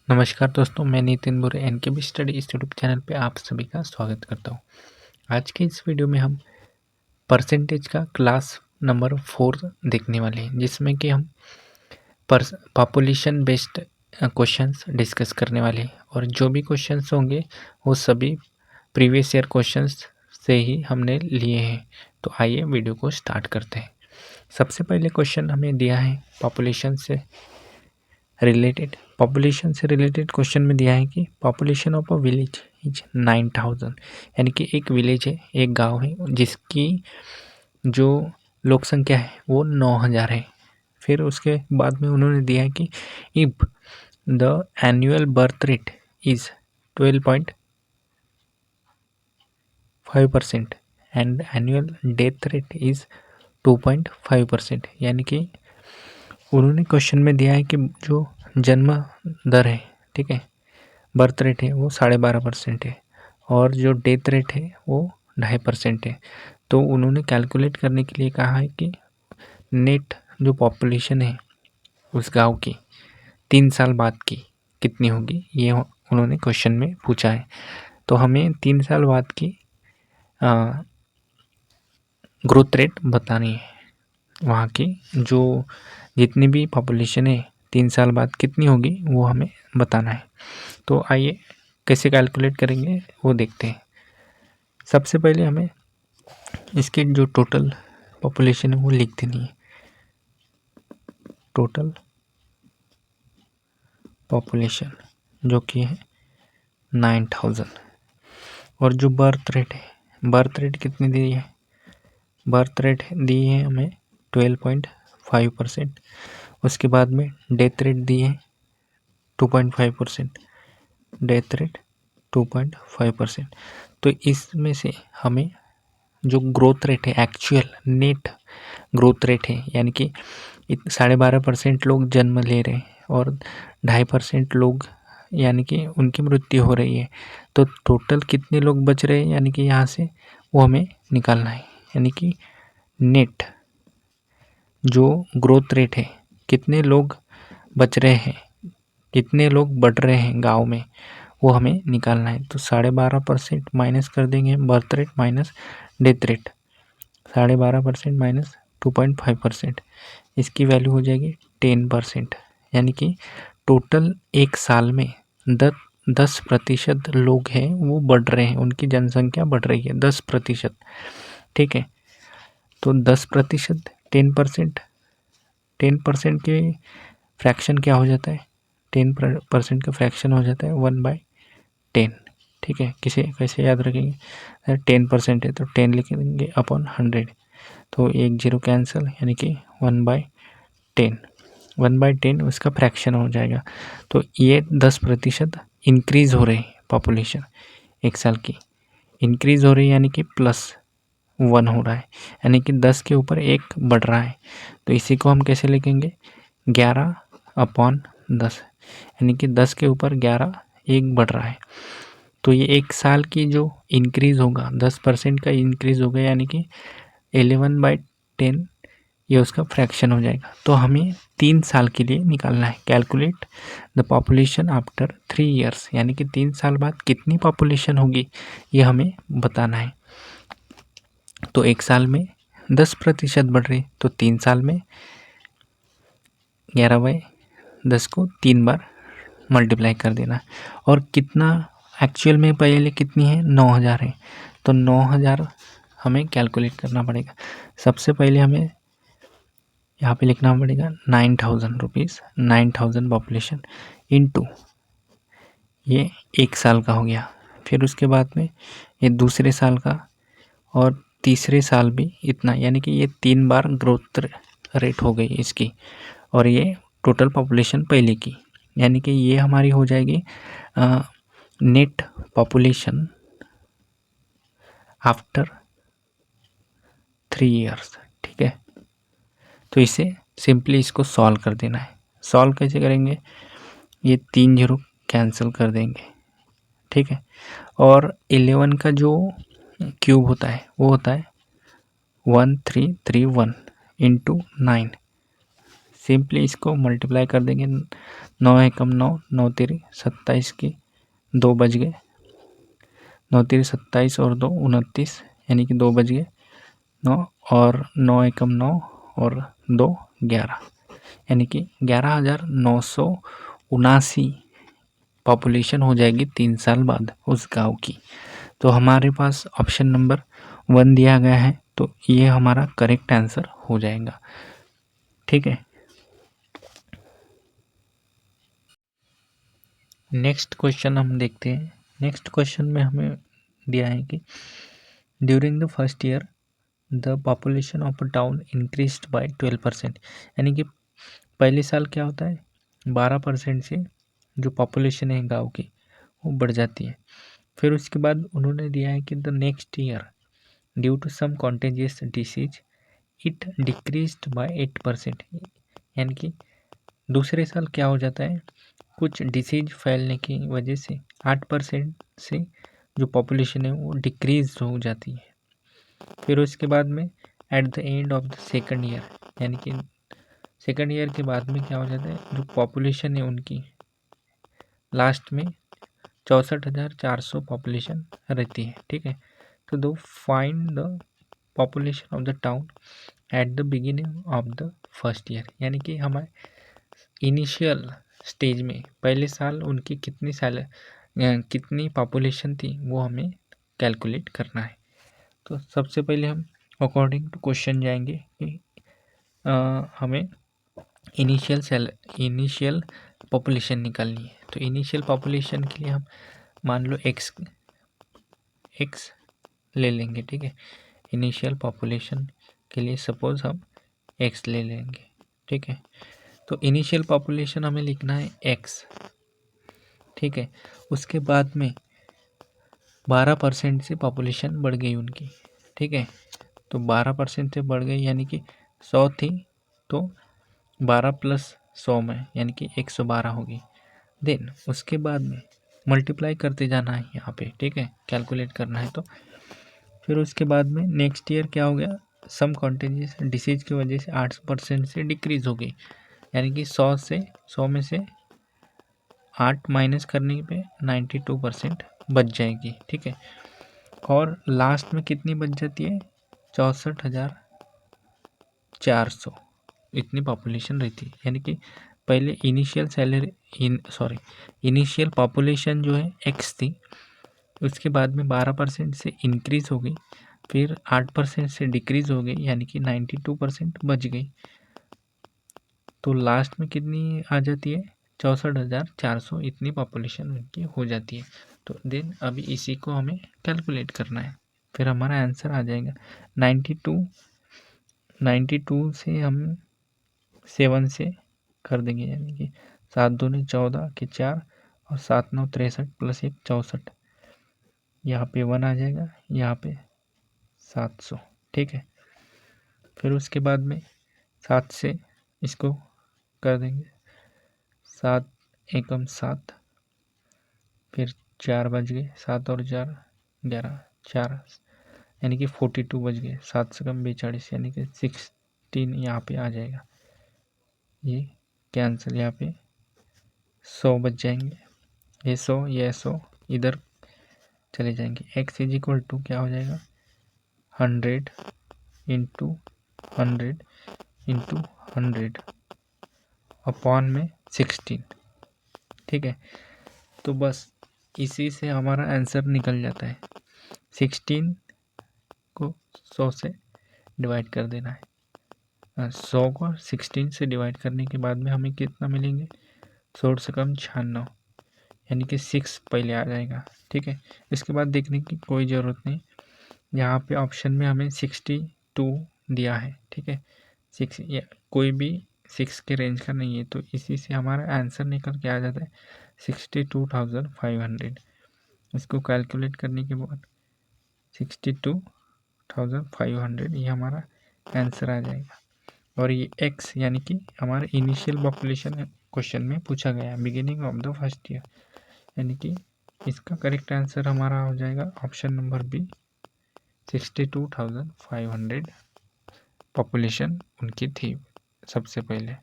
नमस्कार दोस्तों, मैं नितिन बुरे एनकेबी स्टडी इस यूट्यूब चैनल पे आप सभी का स्वागत करता हूँ। आज के इस वीडियो में हम परसेंटेज का क्लास नंबर 4 देखने वाले हैं, जिसमें कि हम पॉपुलेशन बेस्ड क्वेश्चंस डिस्कस करने वाले हैं। और जो भी क्वेश्चंस होंगे वो सभी प्रीवियस ईयर क्वेश्चंस से ही हमने लिए हैं। तो आइए वीडियो को स्टार्ट करते हैं। सबसे पहले क्वेश्चन हमें दिया है पॉपुलेशन से रिलेटेड क्वेश्चन में दिया है कि population of a village is 9000, यानी कि एक विलेज है, एक गांव है जिसकी जो लोक संख्या है वो 9000 है। फिर उसके बाद में उन्होंने दिया है कि if the annual birth rate is 12.5% and annual death rate is 2.5%, यानी कि उन्होंने क्वेश्चन में दिया है कि जो जन्म दर है, ठीक है, बर्थ रेट है वो 12.5% है और जो डेथ रेट है वो 2.5% है। तो उन्होंने कैलकुलेट करने के लिए कहा है कि नेट जो पॉपुलेशन है उस गांव की 3 साल बाद की कितनी होगी, ये उन्होंने क्वेश्चन में पूछा है। तो हमें 3 साल बाद की ग्रोथ रेट बतानी है, वहाँ की जो जितनी भी पॉपुलेशन है 3 साल बाद कितनी होगी वो हमें बताना है। तो आइए कैसे कैलकुलेट करेंगे वो देखते हैं। सबसे पहले हमें इसके जो टोटल पॉपुलेशन है वो लिख देनी है, टोटल पॉपुलेशन जो कि है 9000। और जो बर्थ रेट है, बर्थ रेट कितनी दी है, बर्थ रेट दी है हमें 12.5%। उसके बाद में डेथ रेट दी है 2.5%, डेथ रेट 2.5%। तो इसमें से हमें जो ग्रोथ रेट है, एक्चुअल नेट ग्रोथ रेट है, यानी कि 12.5% लोग जन्म ले रहे हैं और 2.5% लोग यानी कि उनकी मृत्यु हो रही है। तो टोटल कितने लोग बच रहे हैं, यानी कि यहाँ से वो हमें निकालना है। यानी कि नेट जो ग्रोथ रेट है, कितने लोग बच रहे हैं, कितने लोग बढ़ रहे हैं गांव में, वो हमें निकालना है। तो 12.5% माइनस कर देंगे birth rate minus death rate, 12.5% minus 2.5%, इसकी वैल्यू हो जाएगी 10%। यानी कि टोटल एक साल में 10% लोग हैं वो बढ़ रहे हैं, उनकी जनसंख्या बढ़ रही है 10%, ठीक है। तो 10%, 10% के फ्रैक्शन क्या हो जाता है, 10% का फ्रैक्शन हो जाता है 1/10, ठीक है। कैसे याद रखेंगे, 10% है तो 10 लिखेंगे अपॉन 100, तो 1 0 कैंसिल, यानी कि 1/10 उसका फ्रैक्शन हो जाएगा। तो ये 10% इंक्रीज हो रही है पॉपुलेशन, एक साल की इंक्रीज हो रही है, यानी कि +1 हो रहा है, यानी कि 10 के ऊपर 1 बढ़ रहा है। तो इसी को हम कैसे लिखेंगे, 11/10, यानी कि 10 के ऊपर 11 1 बढ़ रहा है। तो ये एक साल की जो इंक्रीज होगा 10% का इंक्रीज होगा, यानी कि 11/10 ये उसका फ्रैक्शन हो जाएगा। तो हमें 3 साल के लिए निकालना है, calculate the population after 3 years, यानी कि 3 साल बाद कितनी पॉपुलेशन होगी ये हमें बताना है। तो एक साल में 10% बढ़ रही, तो 3 साल में 11/10 को 3 बार मल्टीप्लाई कर देना। और कितना एक्चुअल में पहले कितनी है, 9000 है, तो 9000 हमें कैलकुलेट करना पड़ेगा। सबसे पहले हमें यहाँ पे लिखना पड़ेगा 9000 रुपीज़, 9000 पॉपुलेशन इनटू ये एक साल का हो गया। फिर उसके बाद में ये दूसरे साल का और तीसरे साल भी इतना, यानी कि ये 3 बार ग्रोथ रेट हो गई इसकी। और ये टोटल पॉपुलेशन पहले की, यानी कि ये हमारी हो जाएगी नेट पॉपुलेशन आफ्टर 3 ईयर्स, ठीक है। तो इसे सिंपली इसको सॉल्व कर देना है। सॉल्व कैसे करेंगे, ये 3 0 कैंसिल कर देंगे, ठीक है। और 11 का जो क्यूब होता है वो होता है 1331 इंटू 9, सिंपली इसको मल्टीप्लाई कर देंगे। 9 एकम 9, 9 तिरी 27 की 2 बज गए, 9 तिरी 27 और 2 29, यानी कि 2 बज गए 9, और 9 एकम 9 और 2 11, यानी कि 11,979 पॉपुलेशन हो जाएगी 3 साल बाद उस गांव की। तो हमारे पास ऑप्शन नंबर 1 दिया गया है, तो ये हमारा करेक्ट आंसर हो जाएगा। ठीक है, नेक्स्ट क्वेश्चन हम देखते हैं। नेक्स्ट क्वेश्चन में हमें दिया है कि during the first year the population of a town increased by 12%, यानी कि पहले साल क्या होता है 12% से जो पॉपुलेशन है गांव की वो बढ़ जाती है। फिर उसके बाद उन्होंने दिया है कि the next year due to some contagious disease it decreased by 8%, यानी कि दूसरे साल क्या हो जाता है, कुछ डिसीज फैलने की वजह से 8% से जो पॉपुलेशन है वो डिक्रीज हो जाती है। फिर उसके बाद में at the end of the second year, यानी कि सेकंड ईयर के बाद में क्या हो जाता है, जो पॉपुलेशन है उनकी लास्ट में 64,400 पॉपुलेशन रहती है। ठीक है, तो दो find the population of the town at the beginning of the first year, यानी कि हमारे इनिशियल स्टेज में पहले साल उनकी कितनी पॉपुलेशन थी वो हमें कैलकुलेट करना है। तो सबसे पहले हम अकॉर्डिंग टू क्वेश्चन जाएंगे कि हमें इनिशियल पॉपुलेशन निकालनी है। तो इनिशियल पॉपुलेशन के लिए हम मान लो एक्स ले लेंगे। ठीक है, इनिशियल पॉपुलेशन के लिए सपोज हम एक्स ले लेंगे। ठीक है, तो इनिशियल पॉपुलेशन हमें लिखना है एक्स। ठीक है, उसके बाद में 12% से पॉपुलेशन बढ़ गई उनकी। ठीक है, तो 12% से बढ़ गई, यानी कि 100 थी तो 12 प्लस 100 में यानी कि 112 होगी। देन उसके बाद में मल्टीप्लाई करते जाना है यहाँ पे। ठीक है, कैलकुलेट करना है। तो फिर उसके बाद में नेक्स्ट ईयर क्या हो गया, सम कॉन्टेजियस डिसीज की वजह से 8% से डिक्रीज हो गई, यानी कि 100 में से 8 माइनस करने पे 92% बच जाएगी। ठीक है, और लास्ट में कितनी बच जाती है, 64,400 इतनी पॉपुलेशन रहती है। यानी कि पहले इनिशियल पॉपुलेशन जो है एक्स थी, उसके बाद में 12% से इंक्रीज हो गई, फिर 8% से डिक्रीज हो गई, यानी कि 92% बच गई। तो लास्ट में कितनी आ जाती है, 64,400 इतनी पॉपुलेशन उनकी हो जाती है। तो देन अभी इसी को हमें कैलकुलेट करना है, फिर हमारा आंसर आ जाएगा 92 से हम 7 से कर देंगे, यानी कि 7 दूनी 14 के 4 और 7 9 63 प्लस 1 64, यहाँ पे 1 आ जाएगा, यहाँ पे 700। ठीक है, फिर उसके बाद में 7 से इसको कर देंगे, 7 एकम 7, फिर 4 बज गए, 7 और 4 11 4, यानी कि 42 बज गए, 7 से कम 42, यानी कि 16 यहाँ पे आ जाएगा। ये कैंसिल, यहाँ पे 100 बच जाएंगे, ये 100 इधर चले जाएंगे। x इज इक्वल टू क्या हो जाएगा, 100 इंटू 100 इंटू 100 अपॉन में 16। ठीक है, तो बस इसी से हमारा आंसर निकल जाता है। 16 को 100 से डिवाइड कर देना है, 100 को 16 से डिवाइड करने के बाद में हमें कितना मिलेंगे, 100 से कम 96, यानी कि 6 पहले आ जाएगा। ठीक है, इसके बाद देखने की कोई ज़रूरत नहीं, यहाँ पे ऑप्शन में हमें 62 दिया है। ठीक है, 6 या कोई भी 6 के रेंज का नहीं है, तो इसी से हमारा आंसर निकल के आ जाता है 62,500। इसको कैलकुलेट करने के बाद 62,500 ये हमारा आंसर आ जाएगा। और ये x यानी कि हमारा इनिशियल पॉपुलेशन क्वेश्चन में पूछा गया, beginning of the first year, यानी कि इसका करेक्ट आंसर हमारा हो जाएगा ऑप्शन नंबर बी, 62,500 पॉपुलेशन उनकी थी सबसे पहले।